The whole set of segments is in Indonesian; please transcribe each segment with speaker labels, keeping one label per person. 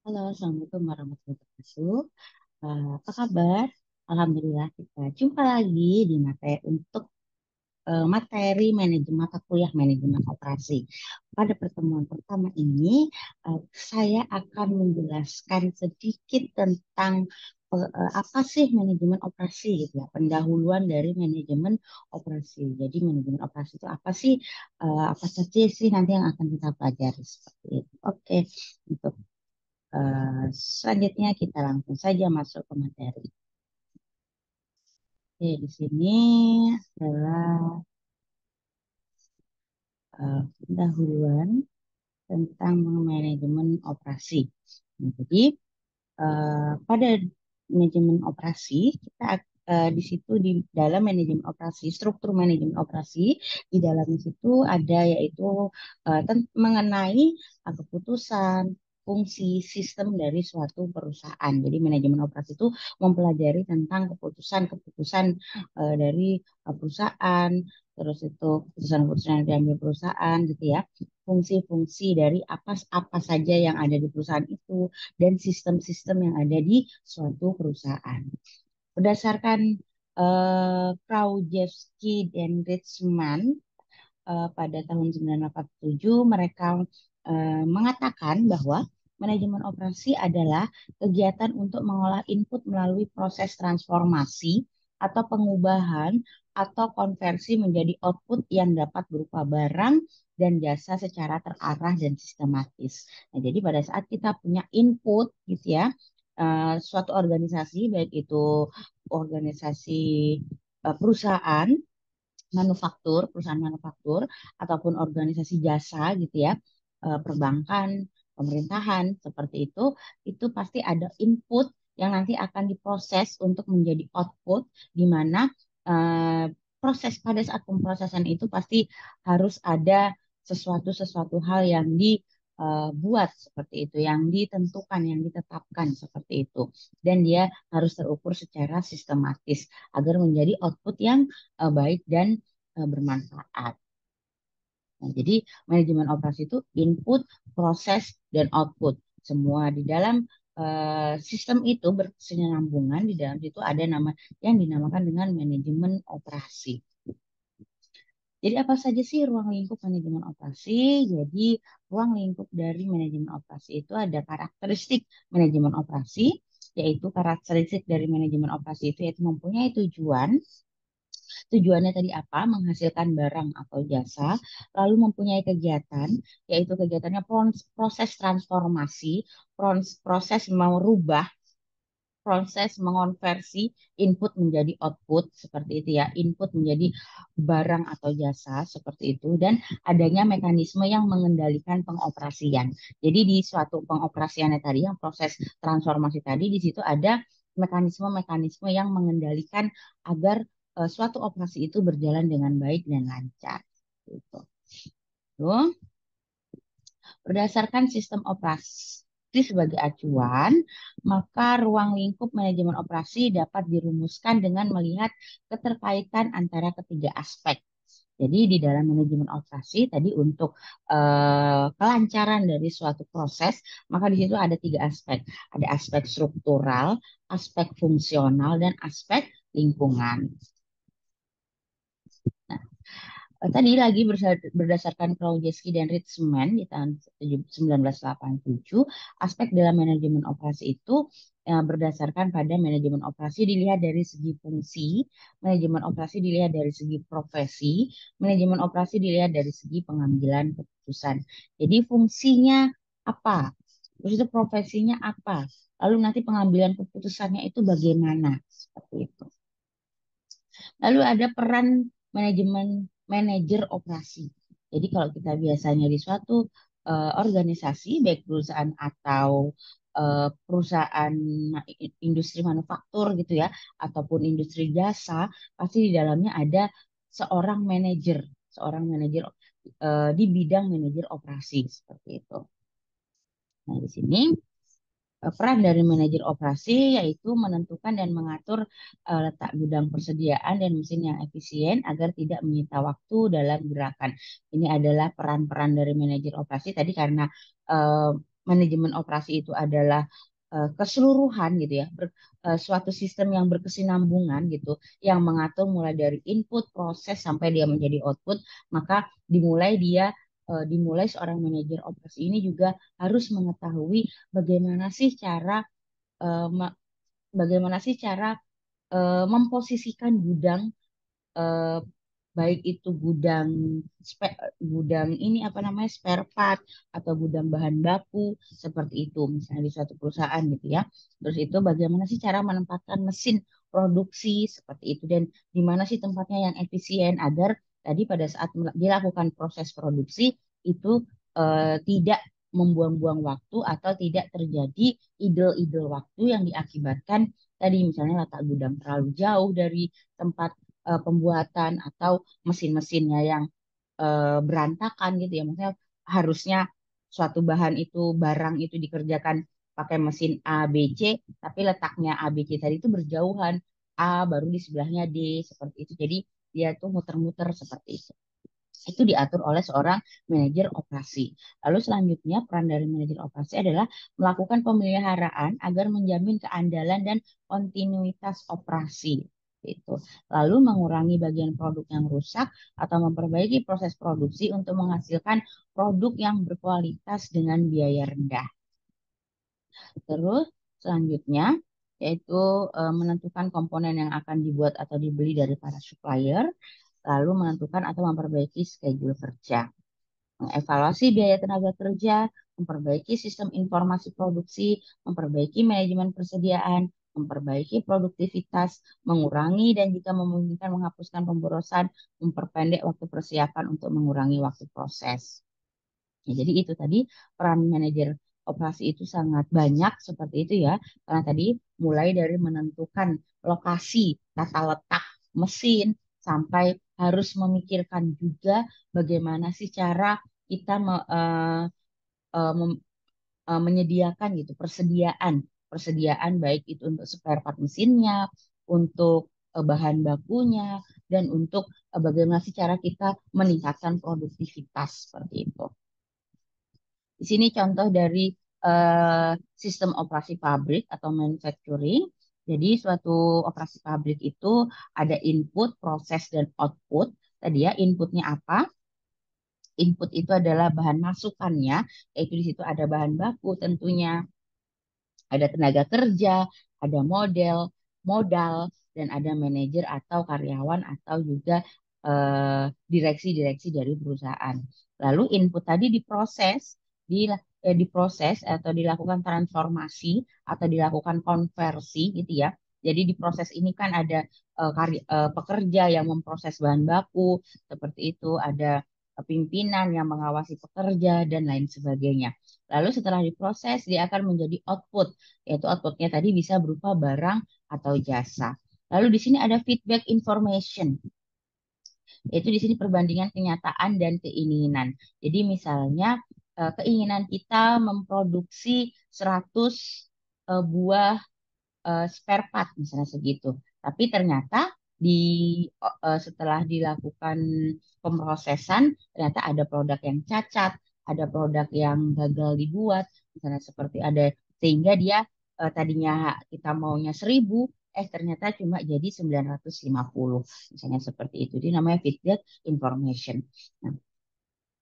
Speaker 1: Halo, Assalamualaikum warahmatullahi wabarakatuh. Apa kabar? Alhamdulillah kita jumpa lagi di materi mata kuliah manajemen operasi. Pada pertemuan pertama ini, saya akan menjelaskan sedikit tentang apa sih manajemen operasi gitu ya, pendahuluan dari manajemen operasi. Jadi manajemen operasi itu apa sih? Apa saja sih nanti yang akan kita pelajari seperti itu. Oke, untuk selanjutnya kita langsung saja masuk ke materi. Oke, di sini adalah pendahuluan tentang manajemen operasi. Nah, jadi pada manajemen operasi kita di situ di dalam manajemen operasi, struktur manajemen operasi di dalam situ ada yaitu mengenai keputusan, fungsi, sistem dari suatu perusahaan. Jadi manajemen operasi itu mempelajari tentang keputusan-keputusan dari perusahaan, terus itu keputusan-keputusan yang diambil perusahaan gitu ya, fungsi-fungsi dari apa saja yang ada di perusahaan itu dan sistem-sistem yang ada di suatu perusahaan. Berdasarkan Krajewski dan Ritzman pada tahun 1987 mereka mengatakan bahwa manajemen operasi adalah kegiatan untuk mengolah input melalui proses transformasi atau pengubahan atau konversi menjadi output yang dapat berupa barang dan jasa secara terarah dan sistematis. Nah, jadi pada saat kita punya input gitu ya, suatu organisasi baik itu organisasi perusahaan perusahaan manufaktur ataupun organisasi jasa gitu ya, perbankan, pemerintahan seperti itu pasti ada input yang nanti akan diproses untuk menjadi output di mana eh, pada saat pemrosesan itu pasti harus ada sesuatu hal yang dibuat seperti itu, yang ditentukan, yang ditetapkan seperti itu, dan dia harus terukur secara sistematis agar menjadi output yang baik dan bermanfaat. Nah, jadi manajemen operasi itu input, proses, dan output. Semua di dalam sistem itu berkesinambungan, di dalam situ ada nama yang dinamakan dengan manajemen operasi. Jadi apa saja sih ruang lingkup manajemen operasi? Jadi ruang lingkup dari manajemen operasi itu ada karakteristik manajemen operasi, yaitu karakteristik dari manajemen operasi itu yaitu mempunyai tujuan. Tujuannya tadi apa? Menghasilkan barang atau jasa, lalu mempunyai kegiatan, yaitu kegiatannya proses transformasi, proses merubah, proses mengonversi input menjadi output, seperti itu ya, input menjadi barang atau jasa, seperti itu, dan adanya mekanisme yang mengendalikan pengoperasian. Jadi di suatu pengoperasiannya tadi, yang proses transformasi tadi, di situ ada mekanisme-mekanisme yang mengendalikan agar suatu operasi itu berjalan dengan baik dan lancar. Gitu. Tuh. Berdasarkan sistem operasi sebagai acuan, maka ruang lingkup manajemen operasi dapat dirumuskan dengan melihat keterkaitan antara ketiga aspek. Jadi di dalam manajemen operasi tadi untuk kelancaran dari suatu proses, maka di situ ada tiga aspek. Ada aspek struktural, aspek fungsional, dan aspek lingkungan. Nah, tadi lagi berdasarkan Krajewski dan Ritzman di tahun 1987, aspek dalam manajemen operasi itu berdasarkan pada manajemen operasi dilihat dari segi fungsi, manajemen operasi dilihat dari segi profesi, manajemen operasi dilihat dari segi pengambilan keputusan. Jadi fungsinya apa? Terus itu profesinya apa? Lalu nanti pengambilan keputusannya itu bagaimana? Seperti itu. Lalu ada peran manajemen manajer operasi. Jadi kalau kita biasanya di suatu organisasi, baik perusahaan atau perusahaan industri manufaktur gitu ya, ataupun industri jasa, pasti di dalamnya ada seorang manajer di bidang manajer operasi seperti itu. Nah, di sini peran dari manajer operasi yaitu menentukan dan mengatur letak gudang persediaan dan mesin yang efisien agar tidak menyita waktu dalam gerakan. Ini adalah peran-peran dari manajer operasi tadi karena manajemen operasi itu adalah keseluruhan gitu ya, suatu sistem yang berkesinambungan gitu, yang mengatur mulai dari input, proses sampai dia menjadi output, maka dimulai seorang manajer operasi ini juga harus mengetahui bagaimana sih cara eh, ma- bagaimana sih cara memposisikan gudang, eh, baik itu gudang ini apa namanya, spare part atau gudang bahan baku seperti itu misalnya di suatu perusahaan gitu ya. Terus itu bagaimana sih cara menempatkan mesin produksi seperti itu, dan di mana sih tempatnya yang efisien agar tadi pada saat dilakukan proses produksi itu tidak membuang-buang waktu atau tidak terjadi idle-idle waktu yang diakibatkan tadi misalnya letak gudang terlalu jauh dari tempat pembuatan atau mesin-mesinnya yang berantakan gitu ya. Maksudnya harusnya suatu barang itu dikerjakan pakai mesin A, B, C, tapi letaknya A, B, C tadi itu berjauhan. A baru di sebelahnya D, seperti itu. Jadi dia tuh muter-muter seperti itu. Itu diatur oleh seorang manajer operasi. Lalu selanjutnya peran dari manajer operasi adalah melakukan pemeliharaan agar menjamin keandalan dan kontinuitas operasi. Itu. Lalu mengurangi bagian produk yang rusak atau memperbaiki proses produksi untuk menghasilkan produk yang berkualitas dengan biaya rendah. Terus selanjutnya yaitu menentukan komponen yang akan dibuat atau dibeli dari para supplier, lalu menentukan atau memperbaiki schedule kerja, mengevaluasi biaya tenaga kerja, memperbaiki sistem informasi produksi, memperbaiki manajemen persediaan, memperbaiki produktivitas, mengurangi dan jika memungkinkan menghapuskan pemborosan, memperpendek waktu persiapan untuk mengurangi waktu proses. Ya, jadi itu tadi peran manajer operasi itu sangat banyak seperti itu ya. Karena tadi mulai dari menentukan lokasi, tata letak mesin, sampai harus memikirkan juga bagaimana sih cara kita menyediakan gitu persediaan persediaan baik itu untuk spare part mesinnya, untuk bahan bakunya, dan untuk bagaimana sih cara kita meningkatkan produktivitas seperti itu. Di sini contoh dari sistem operasi pabrik atau manufacturing. Jadi suatu operasi pabrik itu ada input, proses, dan output. Tadi ya inputnya apa? Input itu adalah bahan masukannya, yaitu di situ ada bahan baku tentunya, ada tenaga kerja, ada modal, dan ada manajer atau karyawan atau juga direksi-direksi dari perusahaan. Lalu input tadi diproses atau dilakukan transformasi atau dilakukan konversi gitu ya. Jadi di proses ini kan ada pekerja yang memproses bahan baku seperti itu, ada pimpinan yang mengawasi pekerja dan lain sebagainya. Lalu setelah diproses dia akan menjadi output, yaitu outputnya tadi bisa berupa barang atau jasa. Lalu di sini ada feedback information, yaitu di sini perbandingan kenyataan dan keinginan. Jadi misalnya keinginan kita memproduksi 100 buah spare part misalnya segitu. Tapi ternyata di setelah dilakukan pemrosesan ternyata ada produk yang cacat, ada produk yang gagal dibuat, misalnya seperti ada, sehingga dia tadinya kita maunya 1.000, ternyata cuma jadi 950, misalnya seperti itu. Jadi namanya feedback information. Nah,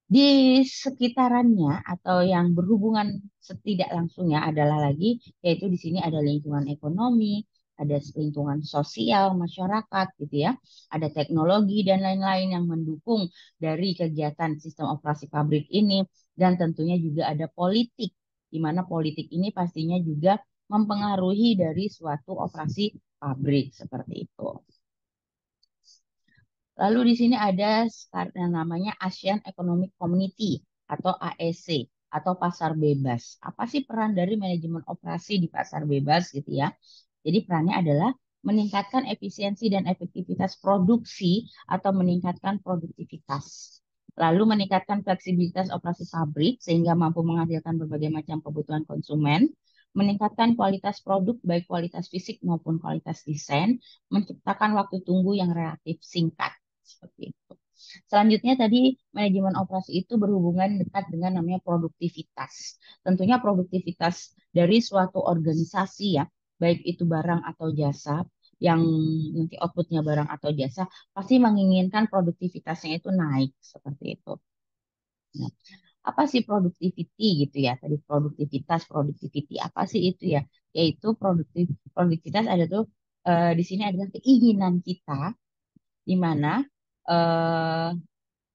Speaker 1: di sekitarannya atau yang berhubungan setidak langsungnya adalah lagi, yaitu di sini ada lingkungan ekonomi, ada lingkungan sosial masyarakat gitu ya, ada teknologi dan lain-lain yang mendukung dari kegiatan sistem operasi pabrik ini, dan tentunya juga ada politik, di mana politik ini pastinya juga mempengaruhi dari suatu operasi pabrik seperti itu. Lalu di sini ada yang namanya ASEAN Economic Community atau AEC atau pasar bebas. Apa sih peran dari manajemen operasi di pasar bebas gitu ya? Jadi perannya adalah meningkatkan efisiensi dan efektivitas produksi atau meningkatkan produktivitas. Lalu meningkatkan fleksibilitas operasi pabrik sehingga mampu menghasilkan berbagai macam kebutuhan konsumen, meningkatkan kualitas produk baik kualitas fisik maupun kualitas desain, menciptakan waktu tunggu yang relatif singkat seperti itu. Selanjutnya tadi manajemen operasi itu berhubungan dekat dengan namanya produktivitas. Tentunya produktivitas dari suatu organisasi ya, baik itu barang atau jasa, yang nanti outputnya barang atau jasa, pasti menginginkan produktivitasnya itu naik seperti itu. Nah, apa sih productivity gitu ya? Tadi produktivitas, productivity apa sih itu ya? Yaitu produktivitas ada tuh di sini adalah keinginan kita di mana eh,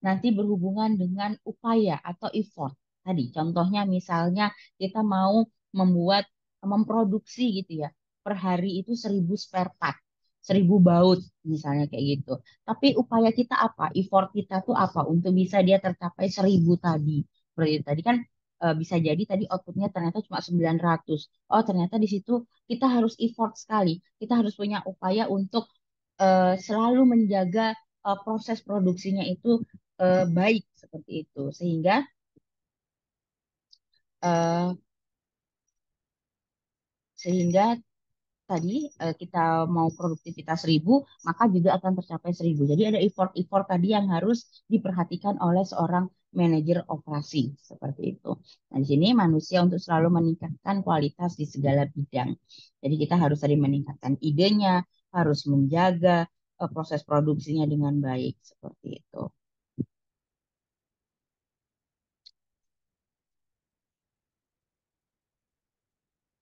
Speaker 1: nanti berhubungan dengan upaya atau effort. Tadi contohnya misalnya kita mau membuat, memproduksi gitu ya. Per hari itu 1.000 spare part, 1.000 baut misalnya kayak gitu. Tapi upaya kita apa? Effort kita tuh apa untuk bisa dia tercapai 1.000 tadi. Seperti itu. Tadi kan bisa jadi tadi outputnya ternyata cuma 900. Oh ternyata di situ kita harus effort sekali. Kita harus punya upaya untuk selalu menjaga proses produksinya itu baik seperti itu eh, sehingga tadi kita mau produktivitas 1.000 maka juga akan tercapai 1.000. Jadi ada effort-effort tadi yang harus diperhatikan oleh seorang manajer operasi seperti itu. Nah, di sini manusia untuk selalu meningkatkan kualitas di segala bidang. Jadi kita harus tadi meningkatkan idenya, harus menjaga proses produksinya dengan baik seperti itu.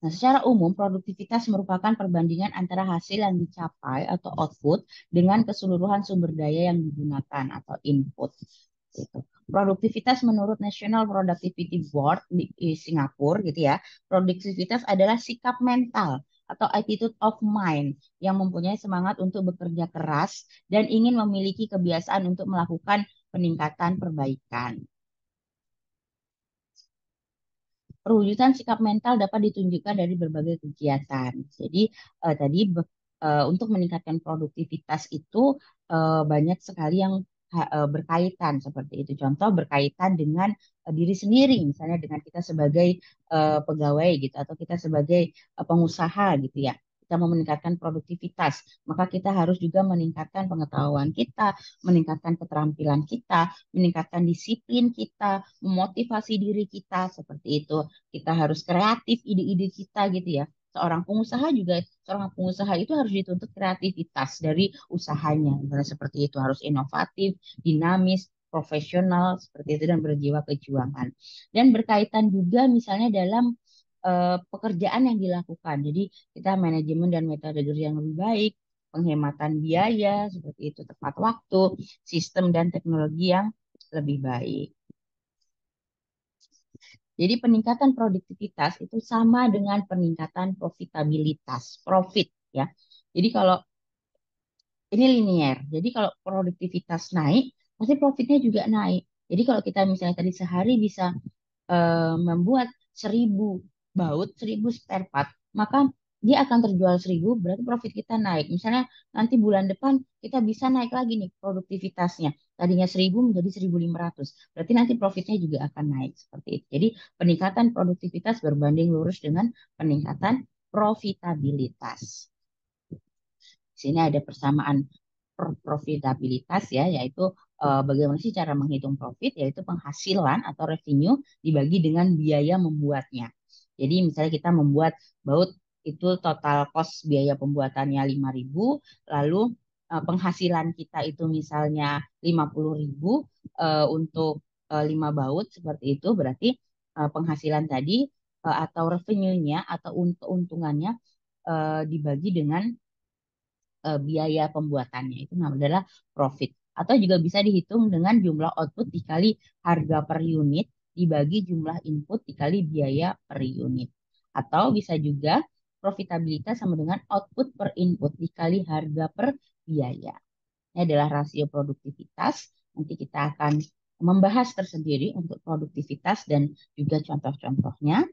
Speaker 1: Nah, secara umum, produktivitas merupakan perbandingan antara hasil yang dicapai atau output dengan keseluruhan sumber daya yang digunakan atau input. Gitu. Produktivitas menurut National Productivity Board di Singapura, gitu ya. Produktivitas adalah sikap mental atau attitude of mind yang mempunyai semangat untuk bekerja keras dan ingin memiliki kebiasaan untuk melakukan peningkatan perbaikan. Perwujudan sikap mental dapat ditunjukkan dari berbagai kegiatan. Jadi tadi untuk meningkatkan produktivitas itu banyak sekali yang berkaitan seperti itu. Contoh berkaitan dengan diri sendiri, misalnya dengan kita sebagai pegawai gitu atau kita sebagai pengusaha gitu ya. Kita mau meningkatkan produktivitas, maka kita harus juga meningkatkan pengetahuan kita, meningkatkan keterampilan kita, meningkatkan disiplin kita, memotivasi diri kita seperti itu. Kita harus kreatif ide-ide kita gitu ya. Seorang pengusaha itu harus dituntut kreativitas dari usahanya. Misalnya seperti itu harus inovatif, dinamis, profesional seperti itu dan berjiwa kejuangan. Dan berkaitan juga misalnya dalam pekerjaan yang dilakukan. Jadi kita manajemen dan metode kerja yang lebih baik, penghematan biaya seperti itu, tepat waktu, sistem dan teknologi yang lebih baik. Jadi peningkatan produktivitas itu sama dengan peningkatan profitabilitas, profit ya. Jadi kalau ini linier, jadi kalau produktivitas naik, pasti profitnya juga naik. Jadi kalau kita misalnya tadi sehari bisa membuat 1.000 baut, 1.000 spare part, maka dia akan terjual 1.000, berarti profit kita naik. Misalnya nanti bulan depan kita bisa naik lagi nih produktivitasnya. Tadinya 1.000 menjadi 1.500. Berarti nanti profitnya juga akan naik seperti itu. Jadi peningkatan produktivitas berbanding lurus dengan peningkatan profitabilitas. Di sini ada persamaan profitabilitas ya, yaitu bagaimana sih cara menghitung profit, yaitu penghasilan atau revenue dibagi dengan biaya membuatnya. Jadi misalnya kita membuat baut itu total cost biaya pembuatannya 5.000, lalu penghasilan kita itu misalnya 50.000 untuk 5 baut seperti itu, berarti penghasilan tadi atau revenue-nya atau keuntungannya dibagi dengan biaya pembuatannya itu namanya adalah profit. Atau juga bisa dihitung dengan jumlah output dikali harga per unit dibagi jumlah input dikali biaya per unit. Atau bisa juga profitabilitas sama dengan output per input dikali harga per biaya. Ini adalah rasio produktivitas. Nanti kita akan membahas tersendiri untuk produktivitas dan juga contoh-contohnya.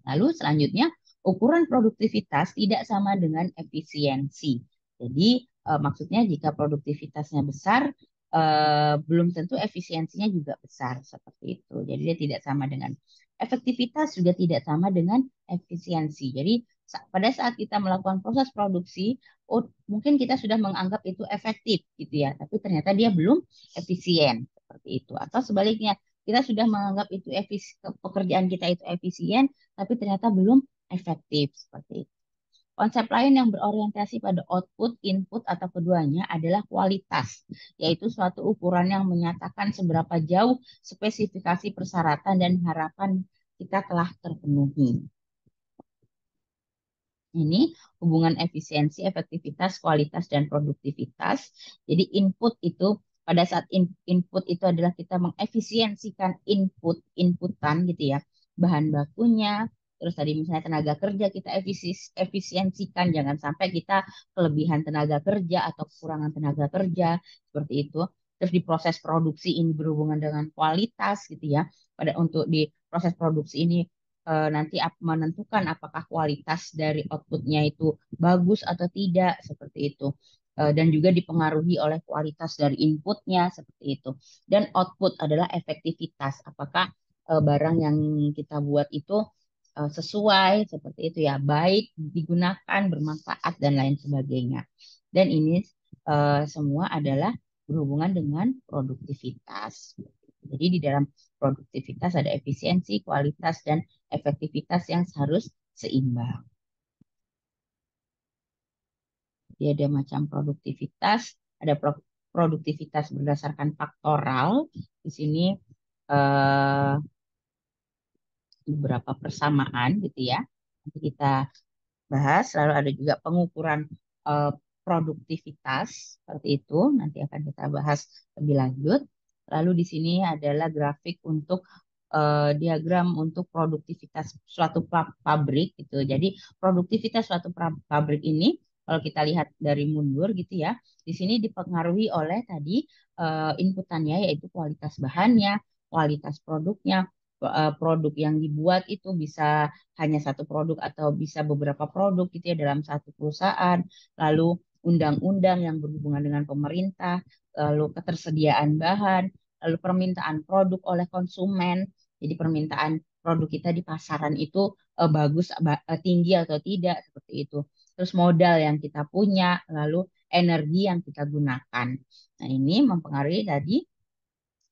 Speaker 1: Lalu selanjutnya, ukuran produktivitas tidak sama dengan efisiensi. Jadi maksudnya jika produktivitasnya besar, belum tentu efisiensinya juga besar seperti itu. Jadi dia tidak sama dengan efektivitas juga tidak sama dengan efisiensi. Jadi pada saat kita melakukan proses produksi, oh mungkin kita sudah menganggap itu efektif gitu ya, tapi ternyata dia belum efisien seperti itu. Atau sebaliknya, kita sudah menganggap itu pekerjaan kita itu efisien, tapi ternyata belum efektif seperti itu. Konsep lain yang berorientasi pada output, input, atau keduanya adalah kualitas, yaitu suatu ukuran yang menyatakan seberapa jauh spesifikasi persyaratan dan harapan kita telah terpenuhi. Ini hubungan efisiensi, efektivitas, kualitas, dan produktivitas. Jadi input itu pada saat input itu adalah kita mengefisiensikan inputan gitu ya, bahan bakunya. Terus tadi misalnya tenaga kerja kita efisiensikan, jangan sampai kita kelebihan tenaga kerja atau kekurangan tenaga kerja seperti itu. Terus di proses produksi ini berhubungan dengan kualitas gitu ya. Pada untuk di proses produksi ini nanti menentukan apakah kualitas dari outputnya itu bagus atau tidak seperti itu. Dan juga dipengaruhi oleh kualitas dari inputnya seperti itu. Dan output adalah efektivitas, apakah barang yang kita buat itu sesuai seperti itu ya, baik digunakan, bermanfaat dan lain sebagainya. Dan ini semua adalah berhubungan dengan produktivitas. Jadi di dalam produktivitas ada efisiensi, kualitas, dan efektivitas yang harus seimbang. Jadi ada macam produktivitas, ada produktivitas berdasarkan faktoral. Di sini eh, beberapa persamaan gitu ya. Nanti kita bahas. Lalu ada juga pengukuran eh, produktivitas seperti itu. Nanti akan kita bahas lebih lanjut. Lalu di sini adalah grafik untuk diagram untuk produktivitas suatu pabrik gitu. Jadi produktivitas suatu pabrik ini kalau kita lihat dari mundur gitu ya, di sini dipengaruhi oleh tadi inputannya yaitu kualitas bahannya, kualitas produknya, produk yang dibuat itu bisa hanya satu produk atau bisa beberapa produk gitu ya dalam satu perusahaan. Lalu undang-undang yang berhubungan dengan pemerintah, lalu ketersediaan bahan, lalu permintaan produk oleh konsumen. Jadi permintaan produk kita di pasaran itu bagus, tinggi atau tidak seperti itu. Terus modal yang kita punya, lalu energi yang kita gunakan. Nah, ini mempengaruhi tadi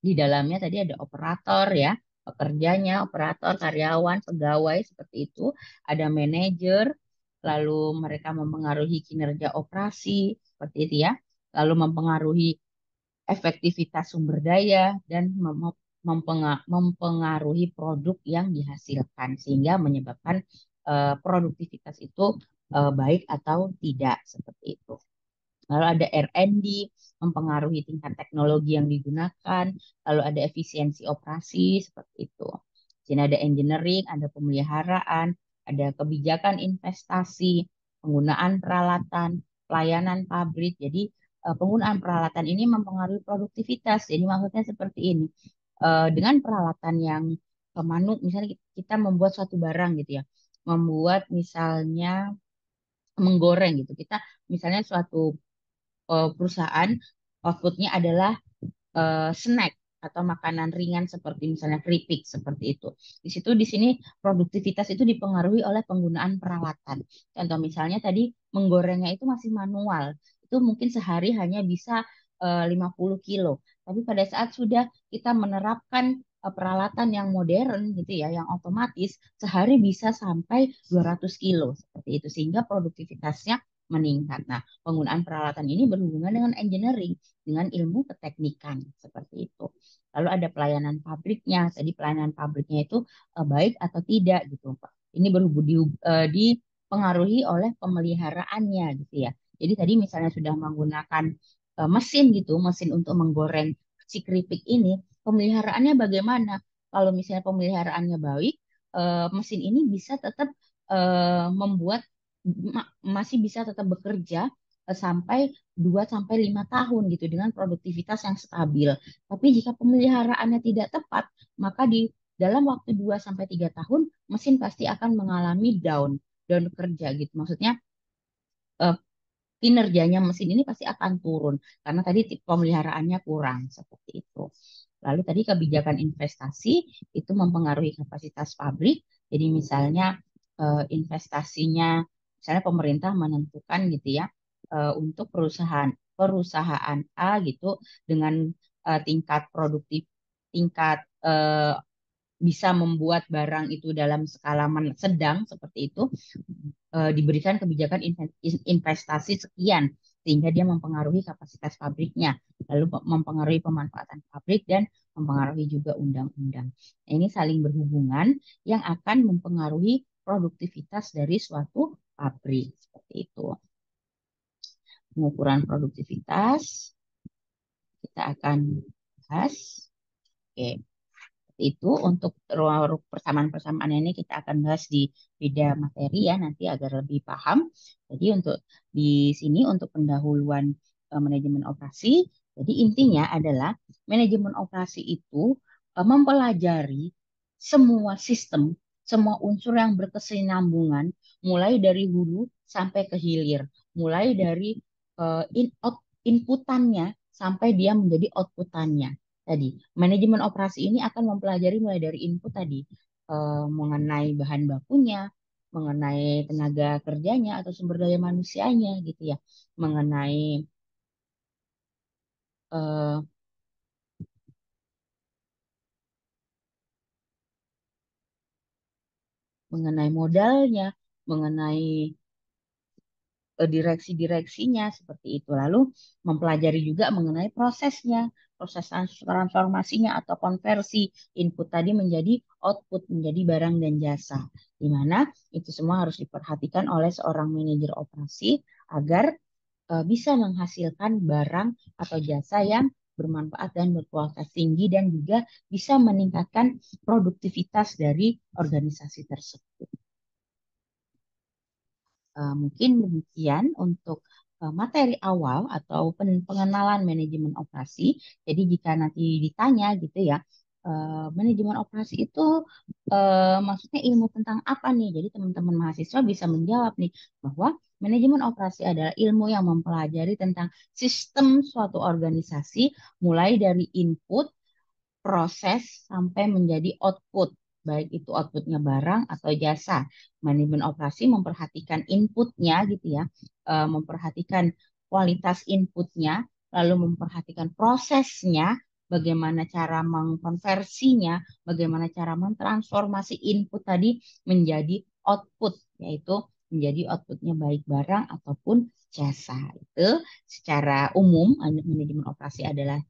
Speaker 1: di dalamnya tadi ada operator ya, pekerjanya, operator, karyawan, pegawai seperti itu. Ada manajer, lalu mereka mempengaruhi kinerja operasi seperti itu ya. Lalu mempengaruhi efektivitas sumber daya dan mempengaruhi produk yang dihasilkan sehingga menyebabkan produktivitas itu baik atau tidak seperti itu. Lalu ada R&D, mempengaruhi tingkat teknologi yang digunakan. Lalu ada efisiensi operasi, seperti itu. Di sini ada engineering, ada pemeliharaan, ada kebijakan investasi, penggunaan peralatan, pelayanan pabrik. Jadi penggunaan peralatan ini mempengaruhi produktivitas. Jadi maksudnya seperti ini. Dengan peralatan yang misalnya kita membuat suatu barang gitu ya. Membuat misalnya menggoreng gitu. Kita misalnya suatu perusahaan outputnya adalah snack atau makanan ringan seperti misalnya keripik seperti itu. Di sini produktivitas itu dipengaruhi oleh penggunaan peralatan. Contoh misalnya tadi menggorengnya itu masih manual. Itu mungkin sehari hanya bisa 50 kilo. Tapi pada saat sudah kita menerapkan peralatan yang modern gitu ya, yang otomatis sehari bisa sampai 200 kilo seperti itu sehingga produktivitasnya meningkat. Nah, penggunaan peralatan ini berhubungan dengan engineering, dengan ilmu keteknikan seperti itu. Lalu ada pelayanan pabriknya. Tadi pelayanan pabriknya itu baik atau tidak gitu, Pak. Ini dipengaruhi oleh pemeliharaannya gitu ya. Jadi tadi misalnya sudah menggunakan mesin gitu, mesin untuk menggoreng si keripik ini, pemeliharaannya bagaimana? Kalau misalnya pemeliharaannya baik, mesin ini bisa tetap membuat masih bisa tetap bekerja sampai 2 sampai 5 tahun gitu dengan produktivitas yang stabil. Tapi jika pemeliharaannya tidak tepat, maka di dalam waktu 2 sampai 3 tahun mesin pasti akan mengalami down kerja gitu. Maksudnya eh, kinerjanya mesin ini pasti akan turun karena tadi pemeliharaannya kurang seperti itu. Lalu tadi kebijakan investasi itu mempengaruhi kapasitas pabrik. Jadi misalnya investasinya, misalnya pemerintah menentukan gitu ya, untuk perusahaan perusahaan A gitu dengan tingkat produktif, tingkat bisa membuat barang itu dalam skala sedang seperti itu, diberikan kebijakan investasi sekian sehingga dia mempengaruhi kapasitas pabriknya, lalu mempengaruhi pemanfaatan pabrik dan mempengaruhi juga undang-undang. Nah, ini saling berhubungan yang akan mempengaruhi produktivitas dari suatu pabrik seperti itu. Pengukuran produktivitas kita akan bahas. Oke. Itu untuk persamaan-persamaan ini kita akan bahas di beda materi ya nanti agar lebih paham. Jadi untuk di sini untuk pendahuluan manajemen operasi, jadi intinya adalah manajemen operasi itu mempelajari semua sistem, semua unsur yang berkesinambungan, mulai dari hulu sampai ke hilir, mulai dari inputannya sampai dia menjadi outputannya. Tadi, manajemen operasi ini akan mempelajari mulai dari input tadi, mengenai bahan bakunya, mengenai tenaga kerjanya atau sumber daya manusianya gitu ya, mengenai eh, mengenai modalnya, mengenai direksi-direksinya seperti itu. Lalu mempelajari juga mengenai prosesnya, proses transformasinya atau konversi input tadi menjadi output, menjadi barang dan jasa. Di mana itu semua harus diperhatikan oleh seorang manajer operasi agar bisa menghasilkan barang atau jasa yang bermanfaat dan berkualitas tinggi dan juga bisa meningkatkan produktivitas dari organisasi tersebut. Mungkin demikian untuk materi awal atau pengenalan manajemen operasi. Jadi jika nanti ditanya gitu ya, manajemen operasi itu maksudnya ilmu tentang apa nih? Jadi teman-teman mahasiswa bisa menjawab nih bahwa manajemen operasi adalah ilmu yang mempelajari tentang sistem suatu organisasi mulai dari input proses sampai menjadi output, baik itu outputnya barang atau jasa. Manajemen operasi memperhatikan inputnya gitu ya, memperhatikan kualitas inputnya, lalu memperhatikan prosesnya, bagaimana cara mengkonversinya, bagaimana cara mentransformasi input tadi menjadi output, yaitu menjadi outputnya baik barang ataupun jasa. Itu secara umum manajemen operasi adalah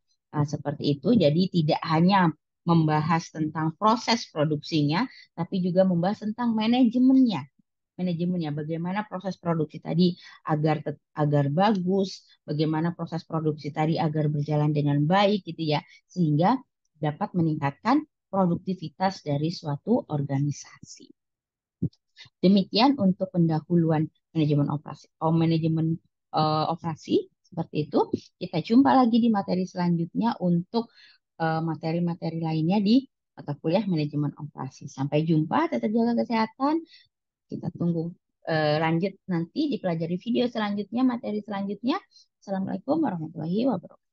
Speaker 1: seperti itu. Jadi tidak hanya membahas tentang proses produksinya, tapi juga membahas tentang manajemennya. Manajemennya, bagaimana proses produksi tadi agar bagus, bagaimana proses produksi tadi agar berjalan dengan baik gitu ya, sehingga dapat meningkatkan produktivitas dari suatu organisasi. Demikian untuk pendahuluan manajemen operasi. Operasi seperti itu. Kita jumpa lagi di materi selanjutnya untuk materi-materi lainnya di mata kuliah manajemen operasi. Sampai jumpa, tetap jaga kesehatan. Kita tunggu lanjut nanti dipelajari video selanjutnya, materi selanjutnya. Assalamualaikum warahmatullahi wabarakatuh.